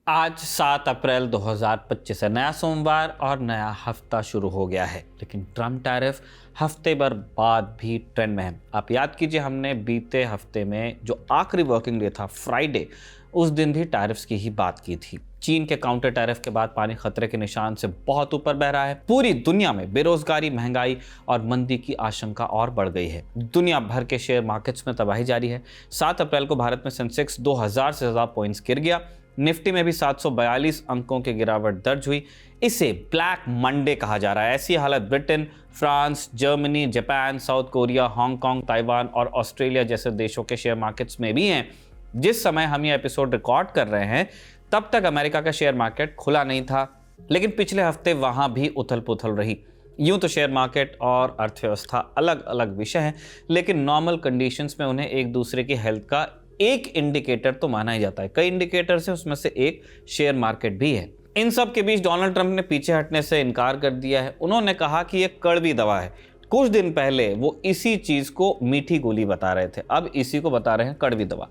आज 7 अप्रैल 2025 है। नया सोमवार और नया हफ्ता शुरू हो गया है, लेकिन ट्रम्प टैरिफ हफ्ते भर बाद भी ट्रेंड में है। आप याद कीजिए, हमने बीते हफ्ते में जो आखिरी वर्किंग डे था फ्राइडे, उस दिन भी टैरिफ्स की ही बात की थी। चीन के काउंटर टैरिफ के बाद पानी खतरे के निशान से बहुत ऊपर बह रहा है। पूरी दुनिया में बेरोजगारी, महंगाई और मंदी की आशंका और बढ़ गई है। दुनिया भर के शेयर मार्केट्स में तबाही जारी है। 7 अप्रैल को भारत में सेंसेक्स 2000 से ज्यादा पॉइंट्स गिर गया। निफ्टी में भी 742 अंकों की गिरावट दर्ज हुई। इसे ब्लैक मंडे कहा जा रहा है। ऐसी हालत Britain, France, Germany, Japan, south Korea, Hong Kong, Taiwan और ऑस्ट्रेलिया जैसे देशों के शेयर मार्केट्स में भी हैं। जिस समय हम ये एपिसोड रिकॉर्ड कर रहे हैं, तब तक अमेरिका का शेयर मार्केट खुला नहीं था, लेकिन पिछले हफ्ते वहां भी उथल पुथल रही। यूं तो शेयर मार्केट और अर्थव्यवस्था अलग अलग विषय हैं, लेकिन नॉर्मल कंडीशंस में उन्हें एक दूसरे की हेल्थ का एक इंडिकेटर तो माना ही जाता है। कई इंडिकेटर से उसमें से एक शेयर मार्केट भी है। इन सब के बीच डोनाल्ड ट्रंप ने पीछे हटने से इनकार कर दिया है। उन्होंने कहा कि यह कड़वी दवा है। कुछ दिन पहले वो इसी चीज को मीठी गोली बता रहे थे, अब इसी को बता रहे हैं कड़वी दवा।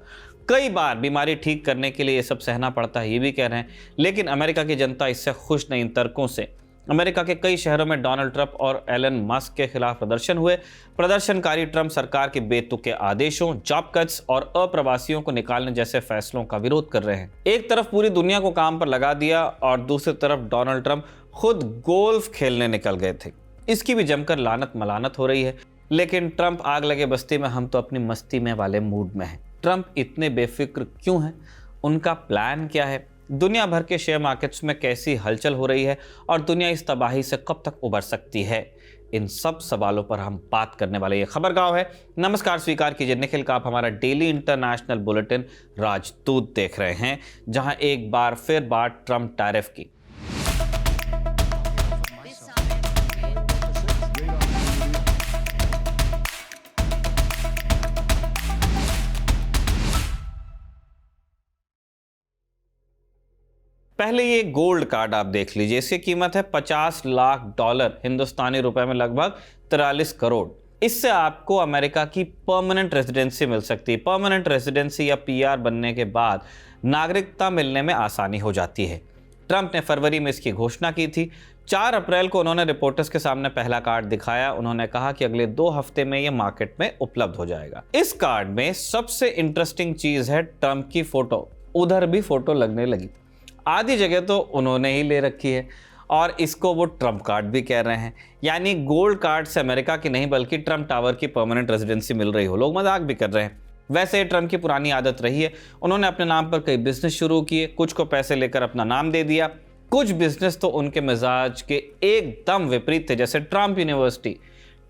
कई बार बीमारी ठीक करने के लिए ये सब सहना पड़ता है, ये भी कह रहे हैं, लेकिन अमेरिका की जनता इससे खुश नहीं। तर्कों से अमेरिका के कई शहरों में डोनाल्ड ट्रंप और एलन मस्क के खिलाफ प्रदर्शन हुए। प्रदर्शनकारी ट्रंप सरकार के बेतुके आदेशों, जॉब कट्स और अप्रवासियों को निकालने जैसे फैसलों का विरोध कर रहे हैं। एक तरफ पूरी दुनिया को काम पर लगा दिया और दूसरी तरफ डोनाल्ड ट्रंप खुद गोल्फ खेलने निकल गए थे। इसकी भी जमकर लानत मलानत हो रही है। लेकिन ट्रंप आग लगे बस्ती में, हम तो अपनी मस्ती में वाले मूड में हैं। ट्रंप इतने बेफिक्र क्यों हैं? उनका प्लान क्या है? दुनिया भर के शेयर मार्केट्स में कैसी हलचल हो रही है और दुनिया इस तबाही से कब तक उबर सकती है? इन सब सवालों पर हम बात करने वाले। ये खबरगांव है। नमस्कार, स्वीकार कीजिए निखिल का आप हमारा डेली इंटरनेशनल बुलेटिन राजदूत देख रहे हैं, जहां एक बार फिर बात ट्रंप टैरिफ की। पहले ये गोल्ड कार्ड आप देख लीजिए। इसकी कीमत है $50 लाख, हिंदुस्तानी रुपए में लगभग 43 करोड़। इससे आपको अमेरिका की परमानेंट रेजिडेंसी मिल सकती है। परमानेंट रेजिडेंसी या पीआर बनने के बाद नागरिकता मिलने में आसानी हो जाती है। ट्रंप ने फरवरी में इसकी घोषणा की थी। 4 अप्रैल को उन्होंने रिपोर्टर्स के सामने पहला कार्ड दिखाया। उन्होंने कहा कि अगले 2 हफ्ते में यह मार्केट में उपलब्ध हो जाएगा। इस कार्ड में सबसे इंटरेस्टिंग चीज है ट्रंप की फोटो। उधर भी फोटो लगने लगी। आधी जगह तो उन्होंने ही ले रखी है और इसको वो ट्रंप कार्ड भी कह रहे हैं। यानी गोल्ड कार्ड से अमेरिका की नहीं बल्कि ट्रंप टावर की परमानेंट रेजिडेंसी मिल रही हो। लोग मजाक भी कर रहे हैं। वैसे ट्रंप की पुरानी आदत रही है। उन्होंने अपने नाम पर कई बिजनेस शुरू किए, कुछ को पैसे लेकर अपना नाम दे दिया। कुछ बिजनेस तो उनके मिजाज के एकदम विपरीत थे, जैसे Trump university,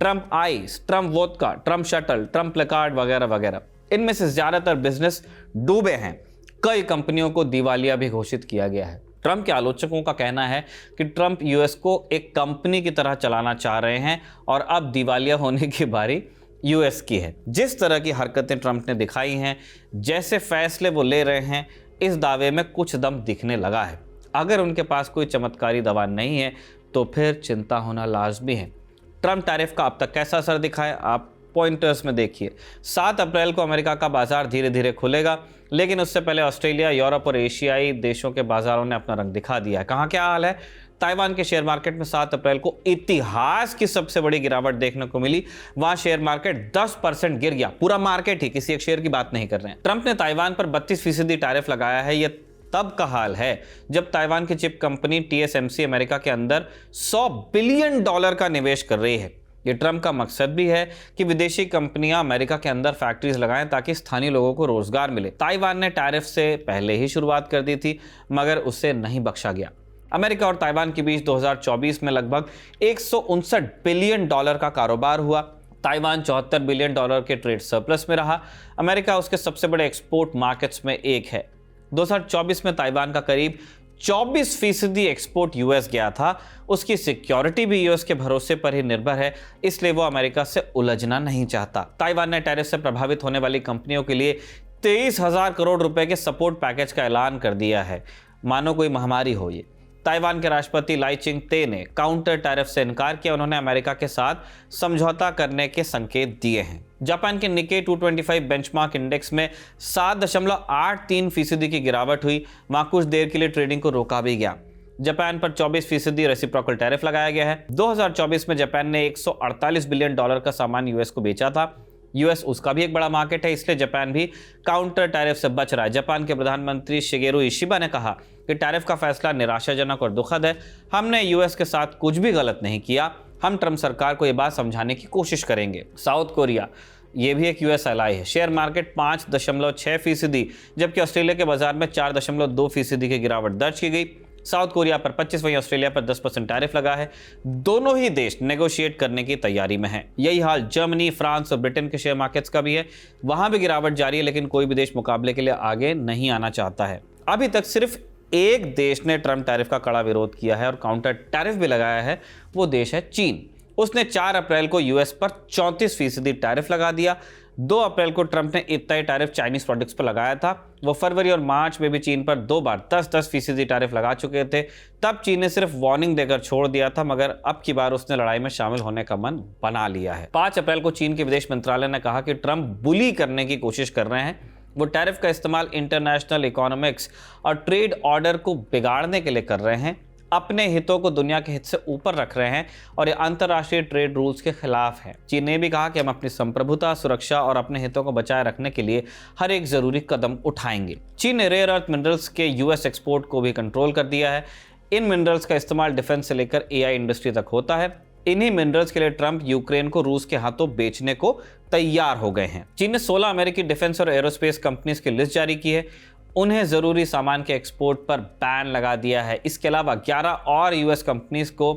Trump ice, Trump vodka, Trump shuttle, Trump placard वगैरह वगैरह। इनमें से ज्यादातर बिजनेस डूबे हैं। कई कंपनियों को दिवालिया भी घोषित किया गया है। ट्रंप के आलोचकों का कहना है कि ट्रंप यूएस को एक कंपनी की तरह चलाना चाह रहे हैं और अब दिवालिया होने की बारी यूएस की है। जिस तरह की हरकतें ट्रंप ने दिखाई हैं, जैसे फैसले वो ले रहे हैं, इस दावे में कुछ दम दिखने लगा है। अगर उनके पास कोई चमत्कारी दवा नहीं है तो फिर चिंता होना लाजमी है। ट्रंप टैरिफ का अब तक कैसा असर दिखा है, आप पॉइंटर्स में देखिए। 7 अप्रैल को अमेरिका का बाजार धीरे धीरे खुलेगा, लेकिन उससे पहले ऑस्ट्रेलिया, यूरोप और एशियाई देशों के बाजारों ने अपना रंग दिखा दिया है। कहाँ क्या हाल है? ताइवान के शेयर मार्केट में 7 अप्रैल को इतिहास की सबसे बड़ी गिरावट देखने को मिली। वहां शेयर मार्केट 10% गिर गया। पूरा मार्केट ही, किसी एक शेयर की बात नहीं कर रहे हैं। ट्रंप ने ताइवान पर 32% टैरिफ लगाया है। यह तब का हाल है जब ताइवान की चिप कंपनी TSMC अमेरिका के अंदर $100 बिलियन का निवेश कर रही है। ये ट्रंप का मकसद भी है कि विदेशी कंपनियां अमेरिका के अंदर फैक्ट्रीज लगाएं ताकि स्थानीय लोगों को रोजगार मिले। ताइवान ने टैरिफ से पहले ही शुरुआत कर दी थी, मगर उसे नहीं बख्शा गया। अमेरिका और ताइवान के बीच 2024 में लगभग $159 बिलियन का कारोबार हुआ। ताइवान $74 बिलियन के ट्रेड सरप्लस में रहा। अमेरिका उसके सबसे बड़े एक्सपोर्ट मार्केट्स में एक है। 2024 में ताइवान का करीब 24% एक्सपोर्ट यूएस गया था। उसकी सिक्योरिटी भी यूएस के भरोसे पर ही निर्भर है, इसलिए वो अमेरिका से उलझना नहीं चाहता। ताइवान ने टैरिफ से प्रभावित होने वाली कंपनियों के लिए 23,000 करोड़ रुपए के सपोर्ट पैकेज का ऐलान कर दिया है, मानो कोई महामारी हो ये। ताइवान के राष्ट्रपति लाई चिंग-ते ने काउंटर टैरिफ से इनकार किया। उन्होंने अमेरिका के साथ समझौता करने के संकेत दिए हैं। जापान के निक्केई 225 बेंचमार्क इंडेक्स में 7.83% की गिरावट हुई। वहां कुछ देर के लिए ट्रेडिंग को रोका भी गया। जापान पर 24% रेसिप्रोकल टैरिफ लगाया गया है। 2024 में जापान ने $148 बिलियन का सामान यूएस को बेचा था। यूएस उसका भी एक बड़ा मार्केट है, इसलिए जापान भी काउंटर टैरिफ से बच रहा है। जापान के प्रधानमंत्री शिगेरू इशिबा ने कहा कि टैरिफ का फैसला निराशाजनक और दुखद है। हमने यूएस के साथ कुछ भी गलत नहीं किया। हम ट्रंप सरकार को यह बात समझाने की कोशिश करेंगे। साउथ कोरिया, ये भी एक यूएस एलाई है। शेयर मार्केट 5.6%, जबकि ऑस्ट्रेलिया के बाजार में 4.2% की गिरावट दर्ज की गई। साउथ कोरिया पर 25, वहीं ऑस्ट्रेलिया पर 10% टैरिफ लगा है। दोनों ही देश नेगोशिएट करने की तैयारी में हैं। यही हाल जर्मनी, फ्रांस और ब्रिटेन के शेयर मार्केट्स का भी है। वहां भी गिरावट जारी है, लेकिन कोई भी देश मुकाबले के लिए आगे नहीं आना चाहता है। अभी तक सिर्फ एक देश ने ट्रंप टैरिफ का कड़ा विरोध किया है और काउंटर टैरिफ भी लगाया है। वो देश है चीन। उसने 4 अप्रैल को यूएस पर 34% टैरिफ लगा दिया। 2 अप्रैल को ट्रंप ने इतना ही टैरिफ चाइनीज प्रोडक्ट्स पर लगाया था। वो फरवरी और मार्च में भी चीन पर 2 बार 10% टैरिफ लगा चुके थे। तब चीन ने सिर्फ वार्निंग देकर छोड़ दिया था, मगर अब की बार उसने लड़ाई में शामिल होने का मन बना लिया है। 5 अप्रैल को चीन के विदेश मंत्रालय ने कहा कि ट्रंप बुली करने की कोशिश कर रहे हैं। वो टैरिफ का इस्तेमाल इंटरनेशनल इकोनॉमिक्स और ट्रेड ऑर्डर को बिगाड़ने के लिए कर रहे हैं। अपने हितों को दुनिया के हित से ऊपर रख रहे हैं और ये अंतर्राष्ट्रीय ट्रेड रूल्स के खिलाफ है। चीन ने भी कहा कि हम अपनी संप्रभुता, सुरक्षा और अपने हितों को बचाए रखने के लिए हर एक जरूरी कदम उठाएंगे। चीन ने रेयर अर्थ मिनरल्स के यूएस एक्सपोर्ट को भी कंट्रोल कर दिया है। इन मिनरल्स का इस्तेमाल डिफेंस से लेकर एआई इंडस्ट्री तक होता है। इन्हीं मिनरल्स के लिए ट्रंप यूक्रेन को रूस के हाथों बेचने को तैयार हो गए हैं। चीन ने 16 अमेरिकी डिफेंस और एरोस्पेस कंपनीज की लिस्ट जारी की है। उन्हें जरूरी सामान के एक्सपोर्ट पर बैन लगा दिया है। इसके अलावा 11 और यूएस कंपनीज को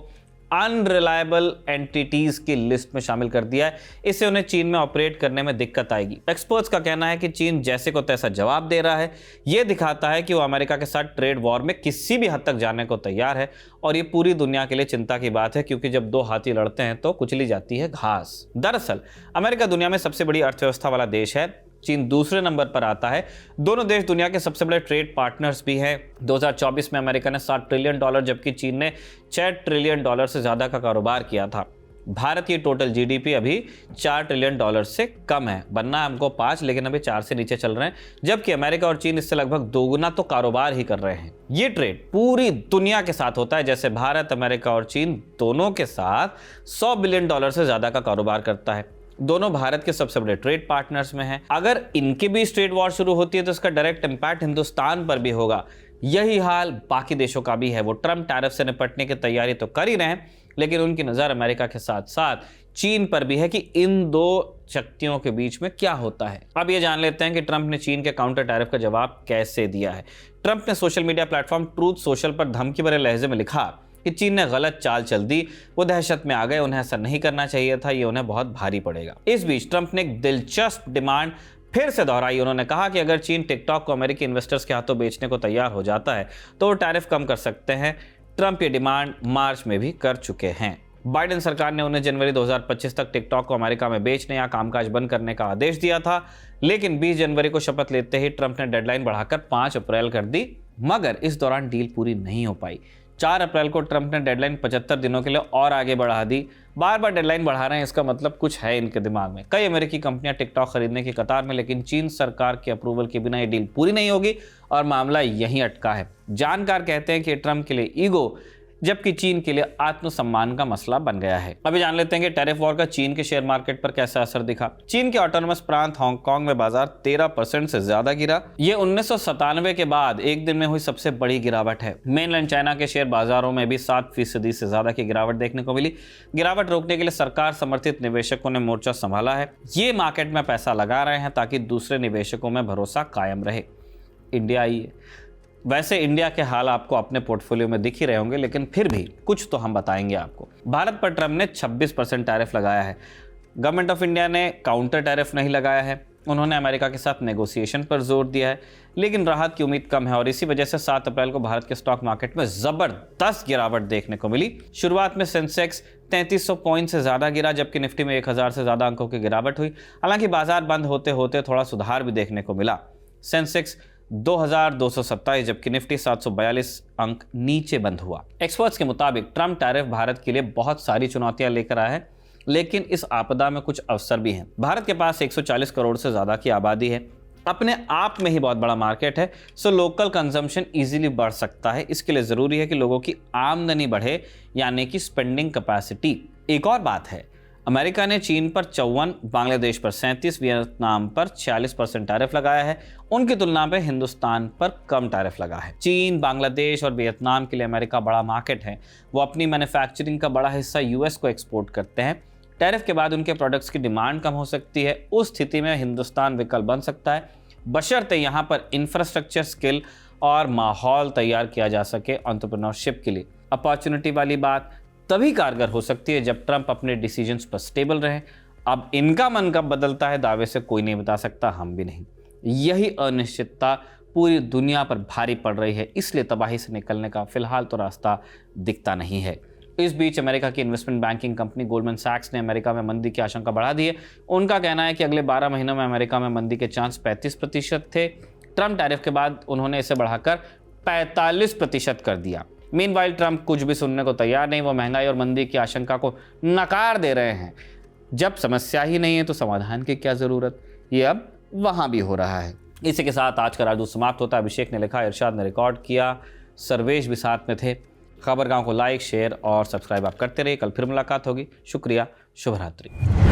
अनरिलायबल एंटिटीज की लिस्ट में शामिल कर दिया है। इससे उन्हें चीन में ऑपरेट करने में दिक्कत आएगी। एक्सपर्ट्स का कहना है कि चीन जैसे को तैसा जवाब दे रहा है। यह दिखाता है कि वो अमेरिका के साथ ट्रेड वॉर में किसी भी हद तक जाने को तैयार है और ये पूरी दुनिया के लिए चिंता की बात है, क्योंकि जब 2 हाथी लड़ते हैं तो कुचली जाती है घास। दरअसल अमेरिका दुनिया में सबसे बड़ी अर्थव्यवस्था वाला देश है। चीन दूसरे नंबर पर आता है। दोनों देश दुनिया के सबसे बड़े ट्रेड पार्टनर्स भी हैं। 2024 में अमेरिका ने $7 ट्रिलियन, जबकि चीन ने $6 ट्रिलियन से ज्यादा का कारोबार किया था। भारत की टोटल जीडीपी अभी $4 ट्रिलियन से कम है। बनना हमको 5, लेकिन अभी 4 से नीचे चल रहे हैं, जबकि अमेरिका और चीन इससे लगभग दोगुना तो कारोबार ही कर रहे हैं। ये ट्रेड पूरी दुनिया के साथ होता है, जैसे भारत, अमेरिका और चीन दोनों के साथ $100 बिलियन से ज्यादा का कारोबार करता है। दोनों भारत के सबसे बड़े ट्रेड पार्टनर्स में हैं। अगर इनके बीच ट्रेड वॉर शुरू होती है तो इसका डायरेक्ट इंपैक्ट हिंदुस्तान पर भी होगा। यही हाल बाकी देशों का भी है। वो ट्रंप टैरिफ से निपटने की तैयारी तो कर ही रहे हैं, लेकिन उनकी नजर अमेरिका के साथ साथ चीन पर भी है कि इन 2 शक्तियों के बीच में क्या होता है। अब ये जान लेते हैं कि ट्रंप ने चीन के काउंटर टैरिफ का जवाब कैसे दिया है। ट्रंप ने social media platform truth social पर धमकी भरे लहजे में लिखा कि चीन ने गलत चाल चल दी। वो दहशत में आ गए, उन्हें ऐसा नहीं करना चाहिए था, ये उन्हें बहुत भारी पड़ेगा। इस बीच ट्रंप ने एक दिलचस्प डिमांड फिर से दोहराई। उन्होंने कहा कि अगर चीन टिकटॉक को अमेरिकी इन्वेस्टर्स के हाथों बेचने को तैयार हो जाता है तो वो टैरिफ कम कर सकते हैं। ट्रंप ये डिमांड मार्च में भी कर चुके हैं। बाइडेन सरकार ने उन्हें जनवरी 2025 तक टिकटॉक को अमेरिका में बेचने या कामकाज बंद करने का आदेश दिया था, लेकिन 20 जनवरी को शपथ लेते ही ट्रंप ने डेडलाइन बढ़ाकर 5 अप्रैल कर दी, मगर इस दौरान डील पूरी नहीं हो पाई। 4 अप्रैल को ट्रंप ने डेडलाइन 75 दिनों के लिए और आगे बढ़ा दी। बार बार डेडलाइन बढ़ा रहे हैं, इसका मतलब कुछ है इनके दिमाग में। कई अमेरिकी कंपनियां टिकटॉक खरीदने की कतार में, लेकिन चीन सरकार के अप्रूवल के बिना ये डील पूरी नहीं होगी और मामला यहीं अटका है। जानकार कहते हैं कि ट्रंप के लिए ईगो, जबकि चीन के लिए आत्मसम्मान का मसला बन गया है। अभी जान लेते हैं कि टैरिफ वॉर का चीन के शेयर मार्केट पर कैसा असर दिखा। चीन के ऑटोनोमस प्रांत हांगकांग में बाजार 13% से ज्यादा गिरा। ये 1997 के बाद एक दिन में हुई सबसे बड़ी गिरावट है। मेनलैंड चाइना के शेयर बाजारों में भी 7% से ज्यादा की गिरावट देखने को मिली। गिरावट रोकने के लिए सरकार समर्थित निवेशकों ने मोर्चा संभाला है। ये मार्केट में पैसा लगा रहे हैं ताकि दूसरे निवेशकों में भरोसा कायम रहे। इंडिया आइए। वैसे इंडिया के हाल आपको अपने पोर्टफोलियो में दिख ही रहे होंगे, लेकिन फिर भी कुछ तो हम बताएंगे आपको। भारत पर ट्रंप ने 26% टैरिफ लगाया है। गवर्नमेंट ऑफ इंडिया ने काउंटर टैरिफ नहीं लगाया है। उन्होंने अमेरिका के साथ नेगोशिएशन पर जोर दिया है, लेकिन राहत की उम्मीद कम है और इसी वजह से 7 अप्रैल को भारत के स्टॉक मार्केट में जबरदस्त गिरावट देखने को मिली। शुरुआत में सेंसेक्स 3300 पॉइंट से ज्यादा गिरा, जबकि निफ्टी में 1000 से ज्यादा अंकों की गिरावट हुई। हालांकि बाजार बंद होते होते थोड़ा सुधार भी देखने को मिला। सेंसेक्स 2227, जबकि निफ्टी 742 अंक नीचे बंद हुआ। एक्सपर्ट्स के मुताबिक ट्रंप टैरिफ भारत के लिए बहुत सारी चुनौतियां लेकर आया है। लेकिन इस आपदा में कुछ अवसर भी हैं। भारत के पास 140 करोड़ से ज़्यादा की आबादी है, अपने आप में ही बहुत बड़ा मार्केट है, सो लोकल कंजम्पशन इजीली बढ़ सकता है। इसके लिए ज़रूरी है कि लोगों की आमदनी बढ़े, यानी कि स्पेंडिंग कैपेसिटी। एक और बात है, अमेरिका ने चीन पर 54, बांग्लादेश पर 37, वियतनाम पर 46% टैरिफ लगाया है। उनकी तुलना में हिंदुस्तान पर कम टैरिफ लगा है। चीन, बांग्लादेश और वियतनाम के लिए अमेरिका बड़ा मार्केट है। वो अपनी मैन्युफैक्चरिंग का बड़ा हिस्सा यूएस को एक्सपोर्ट करते हैं। टैरिफ के बाद उनके प्रोडक्ट्स की डिमांड कम हो सकती है। उस स्थिति में हिंदुस्तान विकल्प बन सकता है, बशर्ते यहाँ पर इंफ्रास्ट्रक्चर, स्किल और माहौल तैयार किया जा सके एंटरप्रेन्योरशिप के लिए। अपॉर्चुनिटी वाली बात तभी कारगर हो सकती है जब ट्रंप अपने डिसीजंस पर स्टेबल रहे। अब इनका मन कब बदलता है, दावे से कोई नहीं बता सकता, हम भी नहीं। यही अनिश्चितता पूरी दुनिया पर भारी पड़ रही है, इसलिए तबाही से निकलने का फिलहाल तो रास्ता दिखता नहीं है। इस बीच अमेरिका की इन्वेस्टमेंट बैंकिंग कंपनी गोल्डमैन सैक्स ने अमेरिका में मंदी की आशंका बढ़ा दी है। उनका कहना है कि अगले 12 महीनों में अमेरिका में मंदी के चांस 35% थे। ट्रंप टैरिफ के बाद उन्होंने इसे बढ़ाकर 45% कर दिया। मीनवाइल ट्रंप कुछ भी सुनने को तैयार नहीं। वो महंगाई और मंदी की आशंका को नकार दे रहे हैं। जब समस्या ही नहीं है तो समाधान की क्या जरूरत, ये अब वहां भी हो रहा है। इसी के साथ आज का राजदूत समाप्त होता है। अभिषेक ने लिखा, इरशाद ने रिकॉर्ड किया, सर्वेश भी साथ में थे। खबरगांव को लाइक, शेयर और सब्सक्राइब आप करते रहिए। कल फिर मुलाकात होगी। शुक्रिया, शुभ रात्रि।